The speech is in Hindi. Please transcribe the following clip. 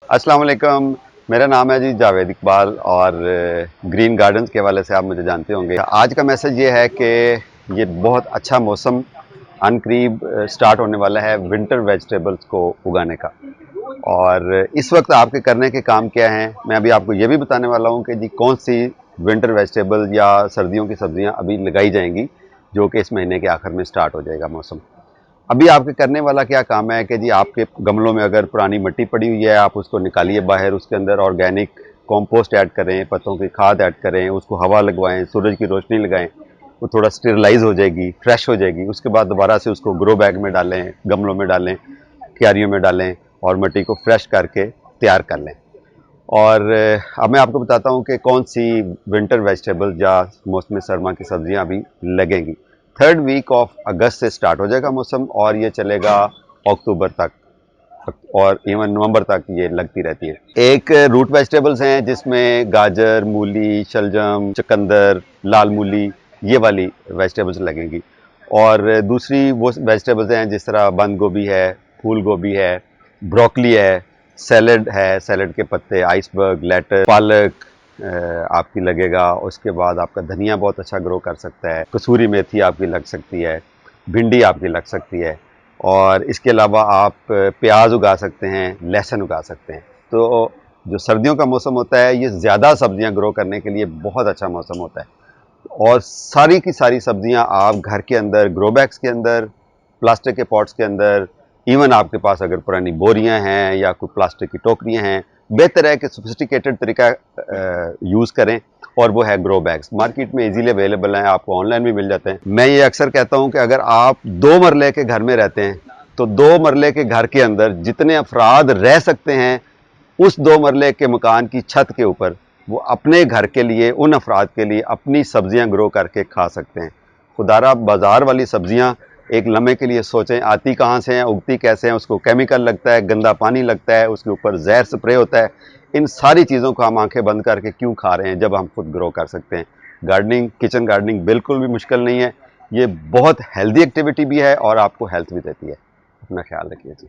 अस्सलाम वालेकुम। मेरा नाम है जी जावेद इकबाल और ग्रीन गार्डन्स के हवाले से आप मुझे जानते होंगे। आज का मैसेज ये है कि ये बहुत अच्छा मौसम अनकरीब स्टार्ट होने वाला है विंटर वेजिटेबल्स को उगाने का। और इस वक्त आपके करने के काम क्या हैं, मैं अभी आपको ये भी बताने वाला हूँ कि जी कौन सी विंटर वेजिटेबल या सर्दियों की सब्जियाँ अभी लगाई जाएंगी, जो कि इस महीने के आखिर में स्टार्ट हो जाएगा मौसम। अभी आपके करने वाला क्या काम है कि जी आपके गमलों में अगर पुरानी मिट्टी पड़ी हुई है, आप उसको निकालिए बाहर, उसके अंदर ऑर्गेनिक कंपोस्ट ऐड करें, पत्तों की खाद ऐड करें, उसको हवा लगवाएं, सूरज की रोशनी लगाएं, वो थोड़ा स्टेरलाइज हो जाएगी, फ्रेश हो जाएगी। उसके बाद दोबारा से उसको ग्रो बैग में डालें, गमलों में डालें, क्यारियों में डालें और मिट्टी को फ्रेश करके तैयार कर लें। और अब मैं आपको बताता हूँ कि कौन सी विंटर वेजिटेबल या मौसम सरमा की सब्जियाँ अभी लगेंगी। थर्ड वीक ऑफ अगस्त से स्टार्ट हो जाएगा मौसम और ये चलेगा अक्टूबर तक और इवन नवंबर तक ये लगती रहती है। एक रूट वेजिटेबल्स हैं जिसमें गाजर, मूली, शलजम, चुकंदर, लाल मूली, ये वाली वेजिटेबल्स लगेंगी। और दूसरी वो वेजिटेबल्स हैं जिस तरह बंद गोभी है, फूल गोभी है, ब्रोकली है, सैलड के पत्ते, आइसबर्ग, लेटस, पालक आपकी लगेगा। उसके बाद आपका धनिया बहुत अच्छा ग्रो कर सकता है, कसूरी मेथी आपकी लग सकती है, भिंडी आपकी लग सकती है। और इसके अलावा आप प्याज उगा सकते हैं, लहसुन उगा सकते हैं। तो जो सर्दियों का मौसम होता है ये ज़्यादा सब्जियां ग्रो करने के लिए बहुत अच्छा मौसम होता है। और सारी की सारी सब्जियां आप घर के अंदर, ग्रो बैग्स के अंदर, प्लास्टिक के पॉट्स के अंदर, इवन आपके पास अगर पुरानी बोरियां हैं या कोई प्लास्टिक की टोकरियां हैं, बेहतर है कि सोफिस्टिकेटेड तरीका यूज़ करें और वो है ग्रो बैग्स। मार्केट में इजीली अवेलेबल हैं, आपको ऑनलाइन भी मिल जाते हैं। मैं ये अक्सर कहता हूं कि अगर आप 2 मरले के घर में रहते हैं तो 2 मरले के घर के अंदर जितने अफराद रह सकते हैं उस 2 मरले के मकान की छत के ऊपर वो अपने घर के लिए, उन अफराद के लिए अपनी सब्जियां ग्रो करके खा सकते हैं। खुदारा बाजार वाली सब्जियां एक लम्हे के लिए सोचें आती कहाँ से हैं, उगती कैसे हैं, उसको केमिकल लगता है, गंदा पानी लगता है, उसके ऊपर जहर स्प्रे होता है। इन सारी चीज़ों को हम आंखें बंद करके क्यों खा रहे हैं जब हम खुद ग्रो कर सकते हैं। गार्डनिंग, किचन गार्डनिंग बिल्कुल भी मुश्किल नहीं है, ये बहुत हेल्दी एक्टिविटी भी है और आपको हेल्थ भी देती है। अपना ख्याल रखिए जी।